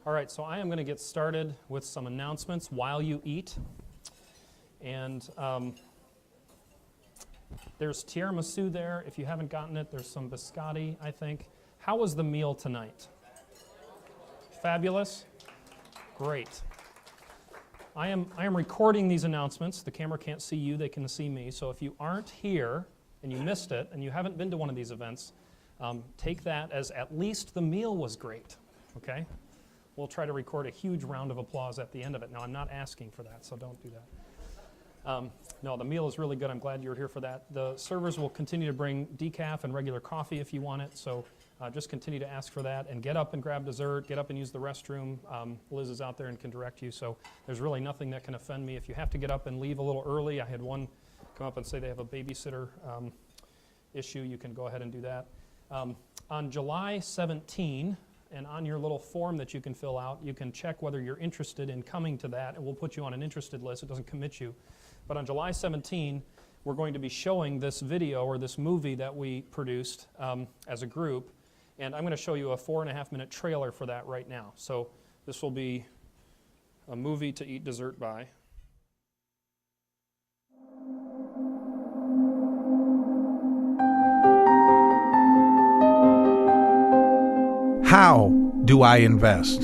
All right, so I am going to get started with some announcements while you eat. And there's tiramisu there. If you haven't gotten it, there's some biscotti, I think. How was the meal tonight? Fabulous? Great. I am recording these announcements. The camera can't see you, they can see me. So if you aren't here and you missed it and you haven't been to one of these events, take that as at least the meal was great, okay? We'll try to record a huge round of applause at the end of it. Now, I'm not asking for that, so don't do that. No, the meal is really good. I'm glad you were here for that. The servers will continue to bring decaf and regular coffee if you want it, so just continue to ask for that. And get up and grab dessert. Get up and use the restroom. Liz is out there and can direct you, so there's really nothing that can offend me. If you have to get up and leave a little early, I had one come up and say they have a babysitter issue. You can go ahead and do that. On July 17, and on your little form that you can fill out, you can check whether you're interested in coming to that, and we'll put you on an interested list. It doesn't commit you. But on July 17, we're going to be showing this video or this movie that we produced as a group, and I'm going to show you a 4.5-minute trailer for that right now. So this will be a movie to eat dessert by. How do I invest?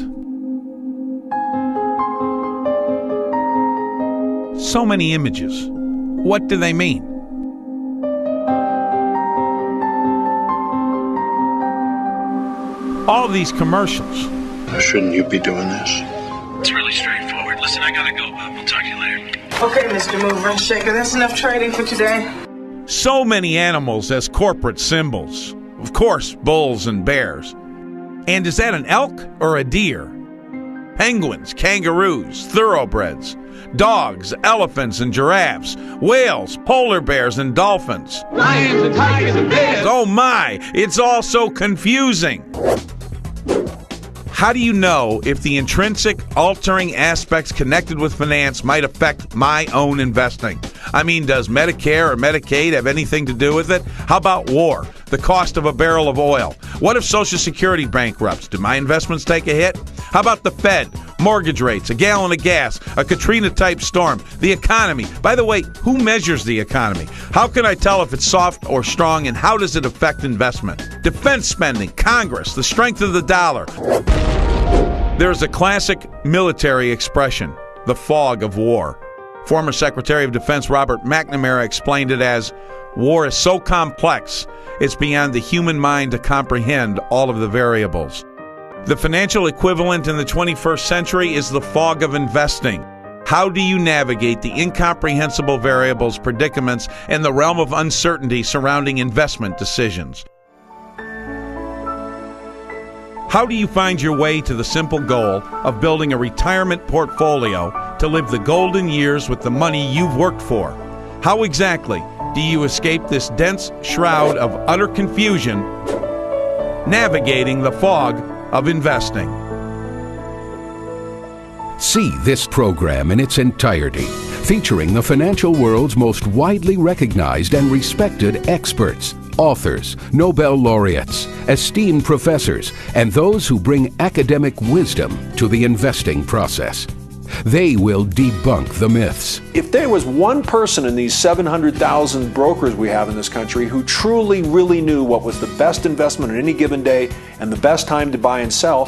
So many images. What do they mean? All these commercials. Shouldn't you be doing this? It's really straightforward. Listen, I gotta go, Bob. We'll talk to you later. Okay, Mr. Mover and Shaker, that's enough trading for today. So many animals as corporate symbols. Of course, bulls and bears. And is that an elk or a deer? Penguins, kangaroos, thoroughbreds, dogs, elephants, and giraffes, whales, polar bears, and dolphins. Lions and tigers and bears. Oh my, it's all so confusing. How do you know if the intrinsic altering aspects connected with finance might affect my own investing? I mean, does Medicare or Medicaid have anything to do with it? How about war? The cost of a barrel of oil? What if Social Security bankrupts? Do my investments take a hit? How about the Fed? Mortgage rates, a gallon of gas, a Katrina-type storm, the economy. By the way, who measures the economy? How can I tell if it's soft or strong, and how does it affect investment? Defense spending, Congress, the strength of the dollar. There's a classic military expression, the fog of war. Former Secretary of Defense Robert McNamara explained it as, war is so complex, it's beyond the human mind to comprehend all of the variables. The financial equivalent in the 21st century is the fog of investing. How do you navigate the incomprehensible variables, predicaments, and the realm of uncertainty surrounding investment decisions? How do you find your way to the simple goal of building a retirement portfolio to live the golden years with the money you've worked for? How exactly do you escape this dense shroud of utter confusion, navigating the fog of investing? See this program in its entirety, featuring the financial world's most widely recognized and respected experts, authors, Nobel laureates, esteemed professors, and those who bring academic wisdom to the investing process. They will debunk the myths. If there was one person in these 700,000 brokers we have in this country who truly, really knew what was the best investment on any given day and the best time to buy and sell,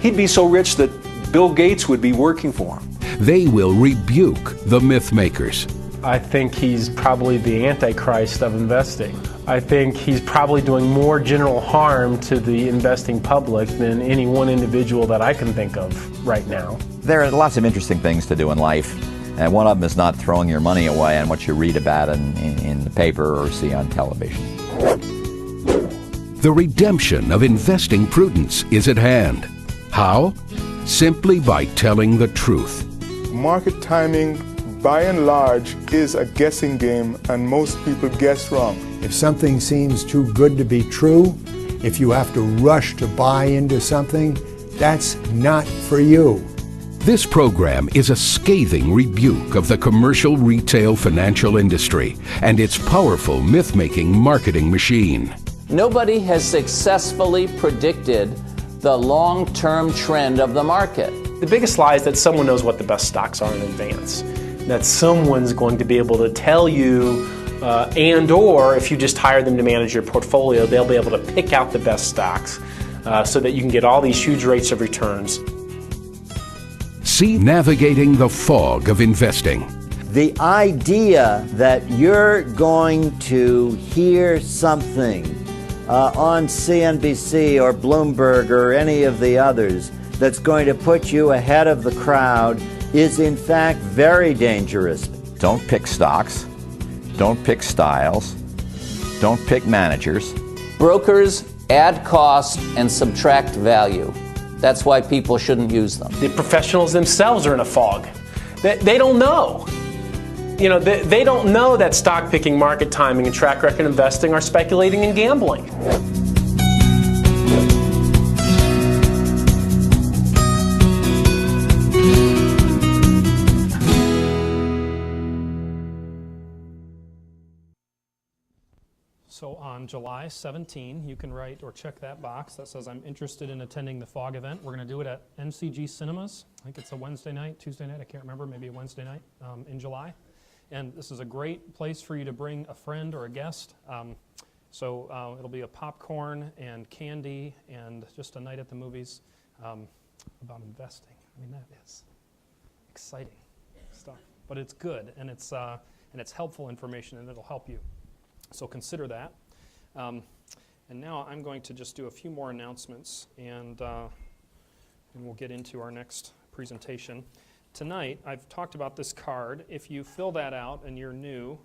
he'd be so rich that Bill Gates would be working for him. They will rebuke the myth makers. I think he's probably the Antichrist of investing. I think he's probably doing more general harm to the investing public than any one individual that I can think of right now. There are lots of interesting things to do in life, and one of them is not throwing your money away on what you read about in the paper or see on television. The redemption of investing prudence is at hand. How? Simply by telling the truth. Market timing, by and large, is a guessing game, and most people guess wrong. If something seems too good to be true, if you have to rush to buy into something, that's not for you. This program is a scathing rebuke of the commercial retail financial industry and its powerful myth-making marketing machine. Nobody has successfully predicted the long-term trend of the market. The biggest lie is that someone knows what the best stocks are in advance. That someone's going to be able to tell you, or if you just hire them to manage your portfolio, they'll be able to pick out the best stocks so that you can get all these huge rates of returns. See Navigating the Fog of Investing. The idea that you're going to hear something on CNBC or Bloomberg or any of the others that's going to put you ahead of the crowd is in fact very dangerous. Don't pick stocks. Don't pick styles. Don't pick managers. Brokers add cost and subtract value. That's why people shouldn't use them. The professionals themselves are in a fog. They don't know. They don't know that stock picking, market timing, and track record investing are speculating and gambling. So on July 17, you can write or check that box that says I'm interested in attending the FOG event. We're going to do it at NCG Cinemas. I think it's a Wednesday night, Tuesday night, I can't remember, maybe a Wednesday night in July. And this is a great place for you to bring a friend or a guest. It'll be a popcorn and candy and just a night at the movies about investing. I mean, that is exciting stuff, but it's good and it's helpful information and it'll help you. So consider that. And now I'm going to just do a few more announcements and we'll get into our next presentation. Tonight, I've talked about this card. If you fill that out and you're new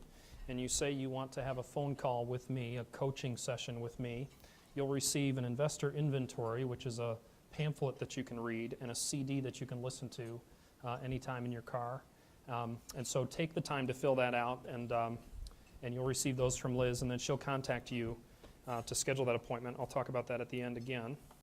and you say you want to have a phone call with me, a coaching session with me, you'll receive an investor inventory, which is a pamphlet that you can read, and a CD that you can listen to anytime in your car. And so take the time to fill that out, and you'll receive those from Liz, and then she'll contact you to schedule that appointment. I'll talk about that at the end again.